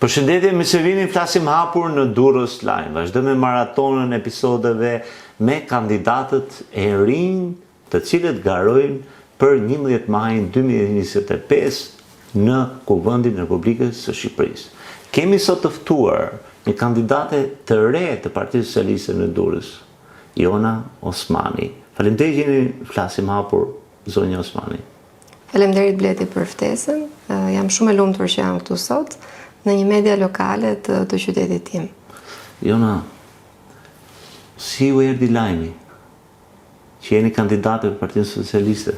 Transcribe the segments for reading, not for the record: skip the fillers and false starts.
Përshëndetje, mirë se vini, flasim hapur në Durrës Live. Vazhdojmë me maratonën e episodeve me kandidatët e rinj, të cilët garojnë për 11 majin 2025 në Kuvendin e Republikës së Shqipërisë. Kemi sot të ftuar një kandidate të re të Partisë Socialiste në Durrës, Jona Osmani. Faleminderit që jeni flasim hapur, zonja Osmani. Faleminderit Bleti për ftesën. Jam shumë e lumtur që jam këtu sot në një media lokale të qytetit tim. Jona, si u erdhi lajmi që jeni kandidate për Partinë Socialiste?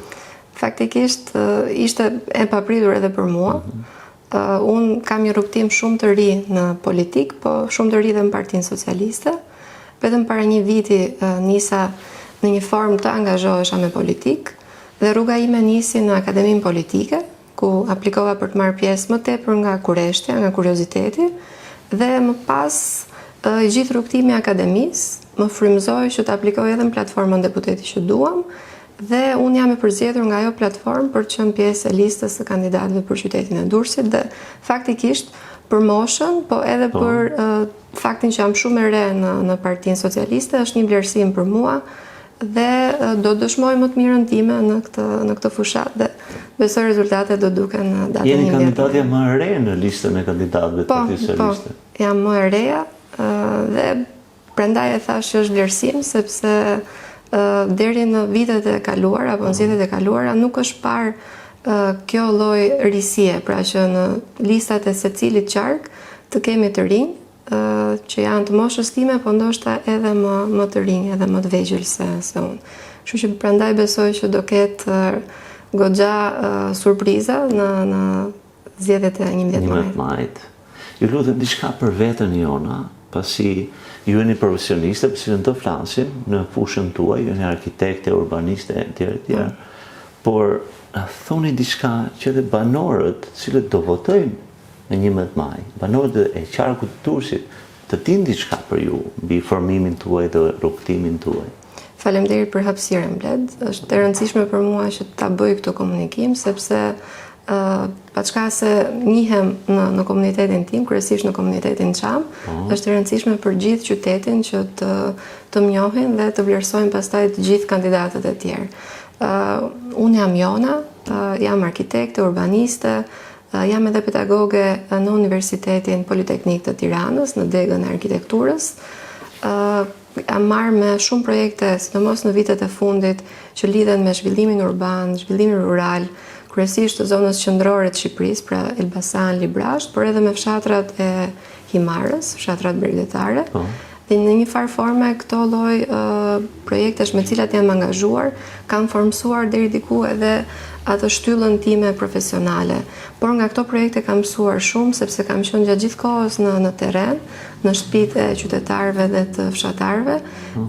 Faktikisht ishte e papritur edhe për mua. Unë kam një rrugtim shumë të ri në politik, po shumë të ri dhe në Partinë Socialiste. Vetëm para një viti nisa në një formë të angazhohesha me politik dhe rruga ime nisi në Akademinë Politike, ku aplikova për të marrë pjesë më tepër nga kureshtja, nga kurioziteti, dhe më pas gjithë rrugtimi akademisë më frymëzoi që të aplikoj edhe në platformën deputeti që duam, dhe unë jam e përzgjedhur nga ajo platformë për të qenë pjesë e listës së kandidatëve për qytetin e Durrësit dhe faktikisht për moshën, po edhe për faktin që jam shumë e re në Partinë Socialiste, është një vlerësim për mua dhe do dëshmoj më të mirën time në këtë fushat dhe besoj rezultatet do duken në datën 11. Jeni kandidatja më e re në listën e kandidatëve të Partisë Socialiste? Po, jam më e reja dhe prandaj e thash që është vlerësim sepse deri në vitet e kaluara apo në zgjedhjet e kaluara nuk është parë kjo lloj risie, pra që në listat e secilit qark të kemi të rinj që janë të moshës time, po ndoshta edhe më të rinj, edhe më të vegjël se unë. Kështu që prandaj besoj që do ketë goxha surpriza në zgjedhjet e 11 majit. Ju lutem diçka për veten Jona, pasi ju jeni profesioniste, pasi në të flasim në fushën tuaj, ju jeni arkitekte, urbaniste etj. Por thoni diçka që dhe banorët, cilët do votojnë në 11 maj, banorët e qarkut të Durrësit, të dinë diçka për ju, mbi formimin tuaj dhe rrugtimin tuaj. Faleminderit për hapësirën, Bled. Është e rëndësishme për mua që ta bëj këtë komunikim, sepse paçka se njihem në komunitetin tim, kryesisht në komunitetin Çam, është e rëndësishme për gjithë qytetin që të më njohin dhe të vlerësojnë pastaj të gjithë kandidatët e tjerë. Unë jam Jona, jam arkitekte, urbaniste, jam edhe pedagoge në Universitetin Politeknik të Tiranës, në degën e arkitekturës. Jam marrë me shumë projekte, sidomos në vitet e fundit, që lidhen me zhvillimin urban, zhvillimin rural, kryesisht të zonës qendrore të Shqipërisë, pra Elbasan, Librazh, por edhe me fshatrat e Himarës, fshatrat bregdetare. Dhe në një farë forme këto lloj projektesh me cilat jam angazhuar kanë formsuar deri diku edhe atë shtyllën time profesionale. Por nga këto projekte kam mësuar shumë sepse kam qenë gjatë gjithë kohës në terren, në shtëpitë e qytetarëve dhe të fshatarëve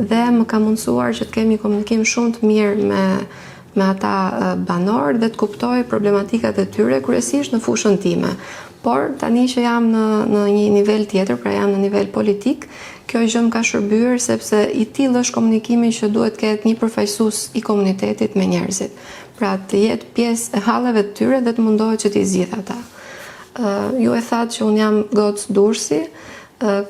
dhe më ka mundësuar që të kemi komunikim shumë të mirë me ata banorë dhe të kuptoj problematikat e tyre kryesisht në fushën time. Por tani që jam në një nivel tjetër, pra jam në nivel politik, kjo gjë më ka shërbyer sepse i tillë është komunikimi që duhet të ketë një përfaqësues i komunitetit me njerëzit. Pra të jetë pjesë e halleve të tyre dhe të mundohet që t'i zgjidh ata. Ju e thatë që unë jam gocë Durrësi,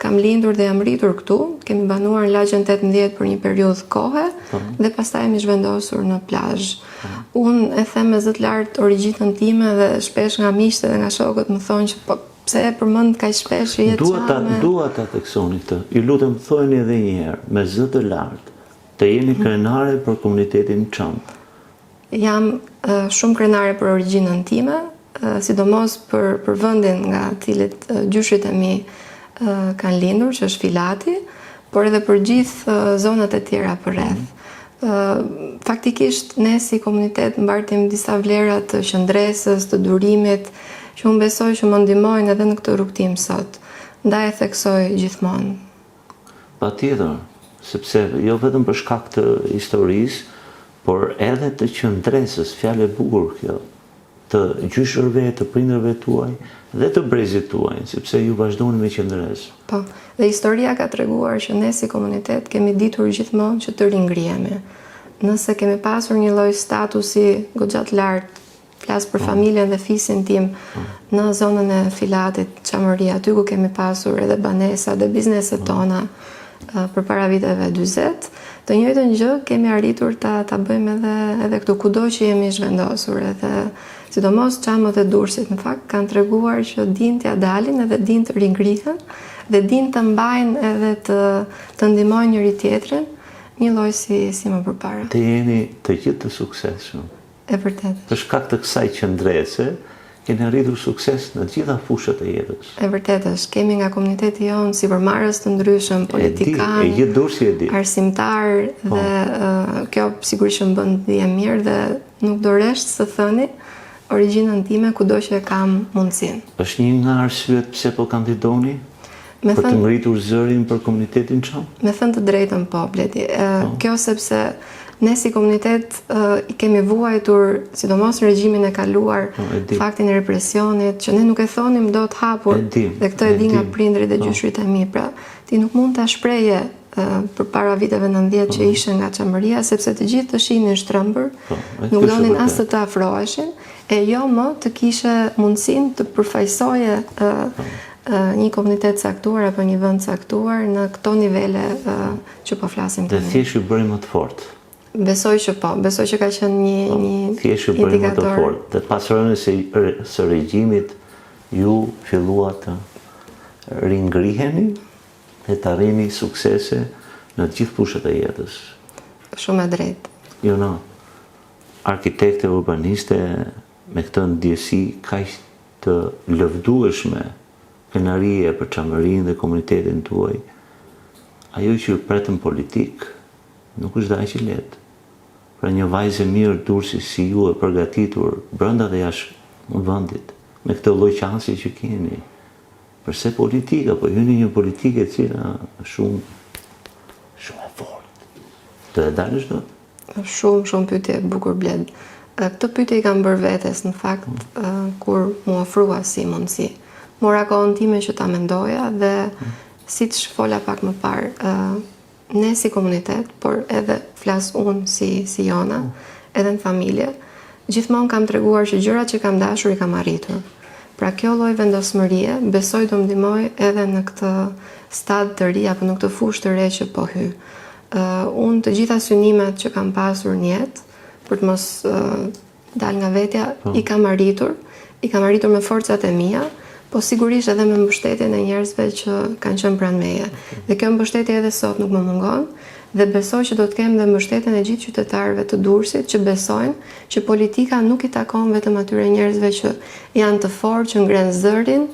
kam lindur dhe jam rritur këtu, kemi banuar në lagjën 18 për një periudhë kohe dhe pastaj jemi zhvendosur në plazh. Unë e them me zë të lartë origjinën time dhe shpesh nga miqtë dhe nga shokët më thonë që po pse e përmend kaq shpesh që jetë çame. Dua ta theksoni këtë. Ju lutem thojeni edhe një herë me zë të lartë. Të jeni krenare për komunitetin Çam. Jam shumë krenare për origjinën time, sidomos për vendin nga cilit gjyshit e mi kanë lindur, që është Filati, por edhe për gjithë zonat e tjera përreth. Faktikisht ne si komunitet mbartim disa vlera të qëndresës, të durimit, që unë besoj që më ndihmojnë edhe në këtë rrugtim sot. Ndaj e theksoj gjithmonë. Patjetër, sepse jo vetëm për shkak të historisë, por edhe të qëndresës, fjalë e bukur kjo, të gjyshërve, të prindërve tuaj dhe të brezit tuaj, sepse ju vazhdoni me qëndresë. Po, dhe historia ka treguar që ne si komunitet kemi ditur gjithmonë që të ringrihemi. Nëse kemi pasur një lloj statusi goxha të lartë flas për familjen dhe fisin tim në zonën e Filatit, Çamëria, aty ku kemi pasur edhe banesa dhe bizneset tona përpara viteve 40. Të njëjtën gjë kemi arritur ta bëjmë edhe këtu kudo që jemi zhvendosur, edhe sidomos Çamët e Durrësit në fakt kanë treguar që din t'ja dalin edhe din të ringrihen dhe din të mbajnë edhe të ndihmojnë njëri tjetrin, një lloj si më përpara. Të jeni të gjithë të suksesshëm. E vërtetë. Për shkak të kësaj qëndrese, keni arritur sukses në të gjitha fushat e jetës. E vërtetë është, kemi nga komuniteti jonë sipërmarrës të ndryshëm, politikanë, e gjithë Durrësi e di. Arsimtar dhe kjo sigurisht që më bën të jem mirë dhe nuk do resht të thëni origjinën time kudo që kam mundësinë. Është një nga arsyet pse po kandidoni? Për të ngritur zërin për komunitetin Çam? Me thënë të drejtën po, Bledi. Kjo sepse ne si komunitet i kemi vuajtur, sidomos në regjimin e kaluar, faktin e represionit, që ne nuk e thonim do të hapur, dhe këtë e di nga prindrit dhe gjyshrit e mi. Pra, ti nuk mund të shpreje për para viteve 90 që ishe nga Çamëria, sepse të gjithë të shihnin shtrëmbër, nuk donin as të afroheshin, e jo më të kishe mundësinë të përfaqësoje një komunitet caktuar apo një vend caktuar në këto nivele që po flasim tani. Dhe thjesht ju bëri më të fortë. Besoj që po, besoj që ka qenë një thjesht ju bëri më të fortë. Dhe pas rënies së regjimit ju fillua të ringriheni dhe të arrini suksese në të gjithë fushat e jetës. Shumë e drejtë. Jo, no. Arkitekte, urbaniste me këtë ndjesi kaq të lëvdueshme, krenarie për Çamërinë dhe komunitetin tuaj, ajo që ju pretën politik nuk është aq e lehtë. Pra një vajzë mirë Durrësi si ju e përgatitur brenda dhe jashtë vendit, me këtë lloj qansi që keni. Përse politika, po hyni një politikë e cila shumë e fortë. Do e dalësh dot? Shumë pyetje e bukur, Bled. Këtë pyetje i kam bërë vetes në fakt kur mu ofrua si mundësi. Mora kohën time që ta mendoja dhe siç fola pak më parë, ne si komunitet, por edhe flas unë si Jona, edhe në familje, gjithmonë kam treguar që gjërat që kam dashur i kam arritur. Pra kjo lloj vendosmërie besoj do më ndihmoj edhe në këtë stad të ri apo në këtë fushë të re që po hy. Unë të gjitha synimet që kam pasur në jetë për të mos dal nga vetja i kam arritur me forcat e mia, po sigurisht edhe me mbështetjen e njerëzve që kanë qenë pranë meje. Dhe kjo mbështetje edhe sot nuk më mungon, dhe besoj që do të kem dhe mbështetjen e gjithë qytetarëve të Durrësit që besojnë që politika nuk i takon vetëm atyre njerëzve që janë të fortë, që ngren zërin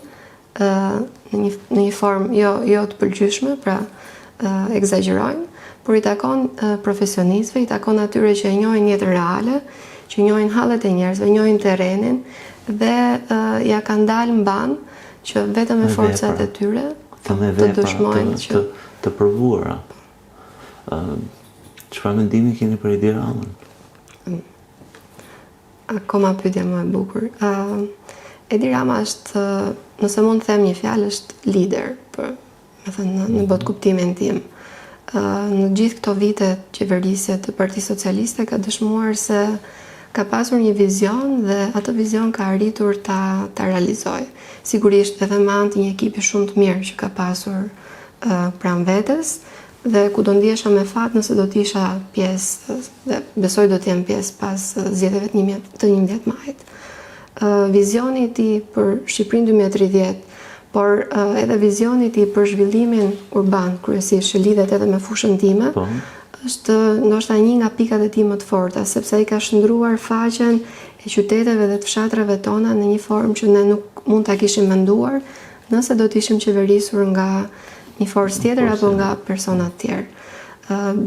në një formë jo të pëlqyeshme, pra egzagjerojnë, por i takon profesionistëve, i takon atyre që e njohin jetën reale, që njohin hallet e njerëzve, njohin terrenin, dhe ja kanë dalë mban që vetëm me forcat e tyre të dëshmojnë që të provuara. Çfarë mendimi keni për Edi Ramën? Akoma pyetja më e bukur. Edi Rama është, nëse mund të them një fjalë, është lider, në botë kuptimin tim. Në gjithë këto vite qeverisje të Partisë Socialiste ka dëshmuar se ka pasur një vizion dhe atë vizion ka arritur ta realizoj. Sigurisht edhe me anë të një ekipi shumë të mirë që ka pasur pranë vetes dhe ku do ndihesha me fat nëse do të isha pjesë dhe besoj do të jem pjesë pas zgjedhjeve të 11 majit. Vizioni i tij për Shqipërinë 2030, por edhe vizioni i tij për zhvillimin urban kryesisht që lidhet edhe me fushën time, është ndoshta një nga pikat e tij më të forta, sepse ai ka shndruar faqen e qyteteve dhe të fshatrave tona në një formë që ne nuk mund ta kishim menduar nëse do të ishim qeverisur nga një forcë tjetër apo nga persona të tjerë.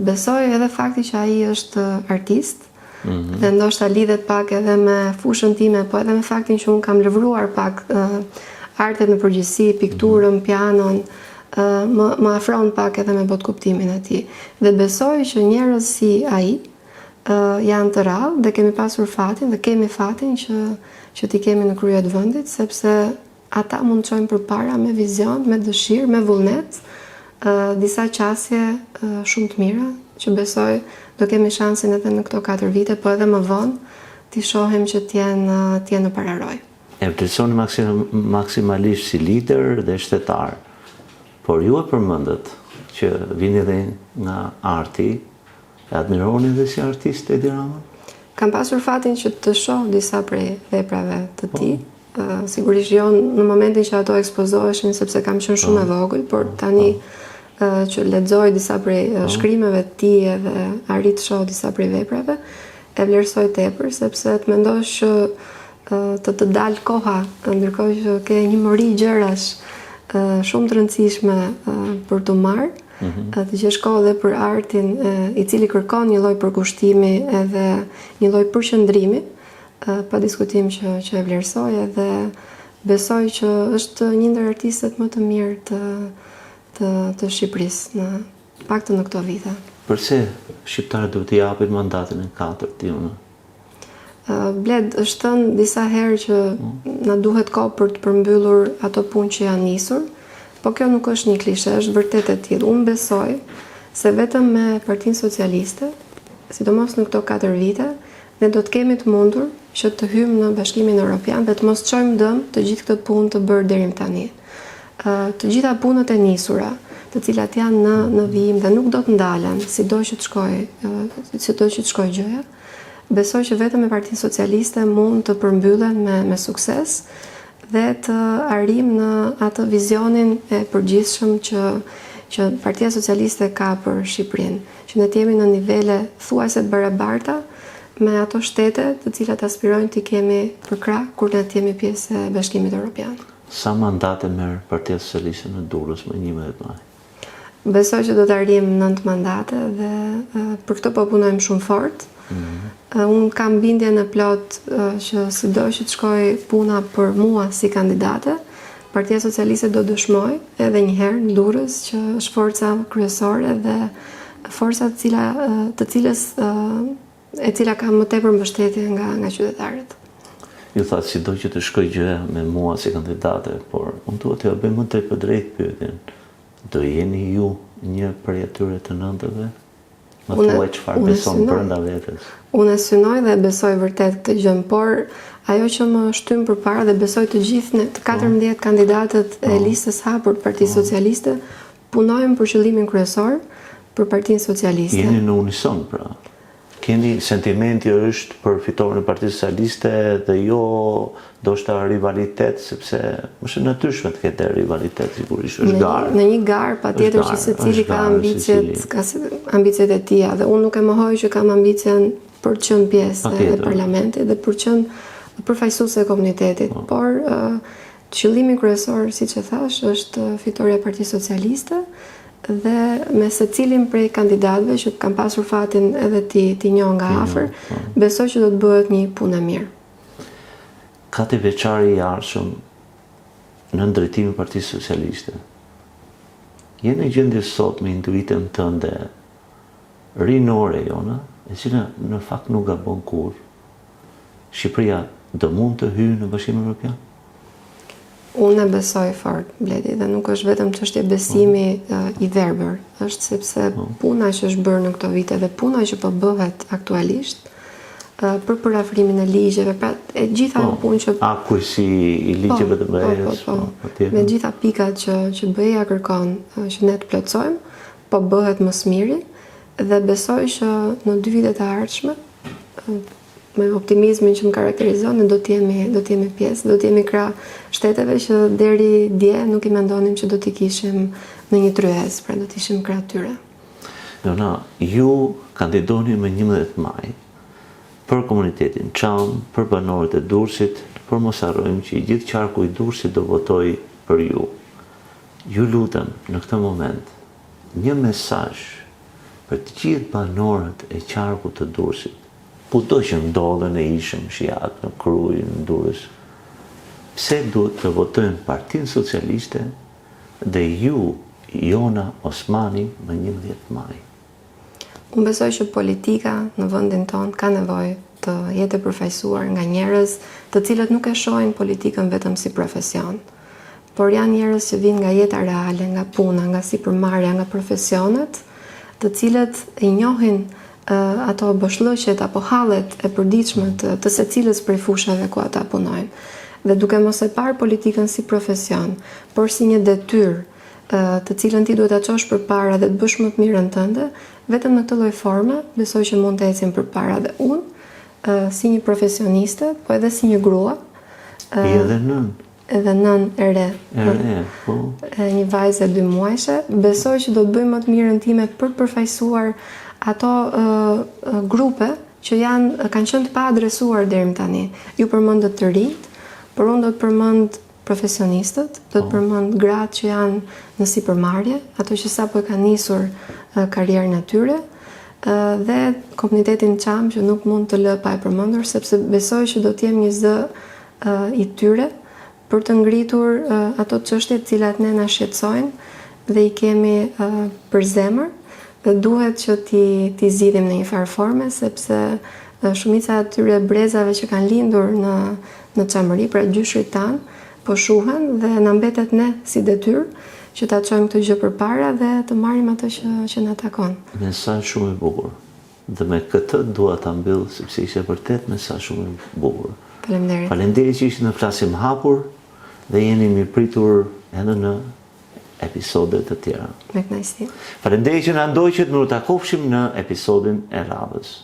Besoj edhe fakti që ai është artist, dhe ndoshta lidhet pak edhe me fushën time, po edhe me faktin që unë kam lëvruar pak artet në përgjithësi, pikturën, pianon, më afron pak edhe me botë kuptimin e tij. Dhe besoj që njerëz si ai janë të rrallë dhe kemi pasur fatin dhe kemi fatin që t'i kemi në krye të vendit, sepse ata mund të çojnë përpara me vizion, me dëshirë, me vullnet, disa qasje shumë të mira që besoj do kemi shansin edhe në këto 4 vite, po edhe më vonë t'i shohim që t'jenë në pararoj. E vlerësoni maksimalisht si lider dhe shtetar, por ju e përmendët që vini dhe nga arti, e admironi dhe si artist Edi Rama? Kam pasur fatin që të shoh disa prej veprave të tij. Sigurisht jo në momentin që ato ekspozoheshin sepse kam qenë shumë e vogël, por tani që lexoj disa prej shkrimeve të tij dhe arrit të shoh disa prej veprave, e vlerësoj tepër sepse të mendosh që të dalë koha, ndërkohë që ke një mori gjërash shumë të rëndësishme për të marrë, të gjesh kohë dhe për artin i cili kërkon një lloj përkushtimi edhe një lloj përqendrimi, pa diskutim që e vlerësoj edhe besoj që është një ndër artistët më të mirë të Shqipërisë, në paktën në këto vite. Përse shqiptarët duhet t'i japin mandatin e 4 t'june? Bled, është thënë disa herë që na duhet kohë për të përmbyllur ato punë që janë nisur, po kjo nuk është një klishe, është vërtet e tillë. Unë besoj se vetëm me Partinë Socialiste, sidomos në këto 4 vite, ne do të kemi të mundur që të hymë në Bashkimin Evropian dhe të mos çojmë dëm të gjithë këtë punë të bërë deri tani. Të gjitha punët e nisura, të cilat janë në vijim dhe nuk do të ndalen, sido që të shkojë gjëja, besoj që vetëm me Partinë Socialiste mund të përmbyllen me sukses dhe të arrim në atë vizionin e përgjithshëm që Partia Socialiste ka për Shqipërinë, që ne të jemi në nivele thuajse të barabarta me ato shtete të cilat aspirojnë të kemi për krah kur ne të jemi pjesë e Bashkimit Evropian. Sa mandate merr Partia Socialiste në Durrës më 11 maj? Besoj që do të arrijmë 9 mandate dhe për këtë po punojmë shumë fort. Unë kam bindje në plot që sido që të shkoj puna për mua si kandidate, Partia Socialiste do dëshmoj edhe një herë në Durrës që është forca kryesore dhe forca e cila ka më tepër mbështetje nga qytetarët. Ju thatë sido që të shkoj gjëja me mua si kandidate, por unë duhet t'ja bëj më drejt pyetjen. Do jeni ju një prej atyre të 9-ve? Më thuaj çfarë beson brenda vetes. Unë e synoj dhe besoj vërtet këtë gjë, por ajo që më shtym përpara dhe besoj të gjithë të 14 kandidatët e listës hapur të Partisë Socialiste punojmë për qëllimin kryesor, për Partinë Socialiste. Jeni në unison pra. Keni sentimenti është për fitoren e Partisë Socialiste dhe jo ndoshta rivalitet, sepse është natyrshme të ketë rivalitet, sigurisht është garë. Në një garë patjetër që secili ka ambicet e tija dhe unë nuk e mohoj që kam ambicien për të qenë pjesë e parlamentit dhe për të qenë përfaqësuese e komunitetit, por qëllimi kryesor, siç e thash, është fitoria e Partisë Socialiste dhe me secilin prej kandidatëve që kam pasur fatin edhe ti njoh nga afër, besoj që do të bëhet një punë e mirë. Kati veçari i ardhshëm në drejtimin e Partisë Socialiste. Jeni në gjendje sot me intuitën tënde rinore jona, e cila në fakt nuk gabon kur. Shqipëria do mund të hyjë në Bashkimin Evropian? Unë e besoj fort, Bledi, dhe nuk është vetëm çështje besimi i verbër, është sepse puna që është bërë në këto vite dhe puna që po bëhet aktualisht për parafrimin e ligjeve, pra e gjitha punë që akusi i ligjeve të BE-s, me gjitha pikat që BE-ja kërkon që ne të plotësojmë, po bëhet më së miri dhe besoj që në 2 vitet e ardhshme me optimizmin që më karakterizon, ne do t'jemi pjesë, do t'jemi krah shteteve që deri dje nuk i mendonim që do t'i kishim në një tryez, pra do t'ishim krah tyre. Dona, ju kandidoni me 11 maj për komunitetin Çam, për banorët e Durrësit, por mos harrojmë që i gjithë qarku i Durrësit do votoj për ju. Ju lutem në këtë moment një mesazh për të gjithë banorët e qarkut të Durrësit, kudo që ndodhen e ishëm Shijak, në Krujë, në Durrës, pse duhet të votojnë Partinë Socialiste dhe ju, Jona Osmani, më 11 maj? Unë besoj që politika në vendin tonë ka nevojë të jetë përfaqësuar nga njerëz të cilët nuk e shohin politikën vetëm si profesion, por janë njerëz që vinë nga jeta reale, nga puna, nga sipërmarrja, nga profesionet, të cilët e njohin ato boshllëqet apo hallet e përditshme të secilës prej fushave ku ata punojnë. Dhe duke mos e parë politikën si profesion, por si një detyrë, të cilën ti duhet ta çosh përpara dhe të bësh më të mirën tënde, vetëm në këtë lloj forme besoj që mund të ecim përpara dhe unë si një profesioniste, po edhe si një grua, edhe nën e re, po. Një vajzë e 2 muajshe, besoj që do të bëj më të mirën time për përfaqësuar ato grupe që kanë qenë të pa adresuar deri më tani. Ju përmendët të rinjt, por unë do të përmend profesionistët, do të përmend gratë që janë në sipërmarrje, ato që sapo e kanë nisur karrierën e tyre, dhe komunitetin çam që nuk mund të lë pa e përmendur, sepse besoj që do të jem një zë i tyre për të ngritur ato çështje të cilat ne na shqetësojnë dhe i kemi për zemër dhe duhet që ti zgjidhim në një farë forme, sepse shumica e atyre brezave që kanë lindur në çamëri, pra gjyshrit tan, po shuhen dhe na mbetet ne si detyrë që ta çojmë këtë gjë përpara dhe të marrim atë që na takon. Mesazh shumë i bukur. Dhe me këtë dua ta mbyll sepse ishte vërtet mesazh shumë i bukur. Faleminderit. Faleminderit që ishte në Flasim Hapur dhe jeni mirëpritur edhe në episode të tjera. Me kënaqësi. Faleminderit që na ndoqët, ne u takofshim në episodin e radhës.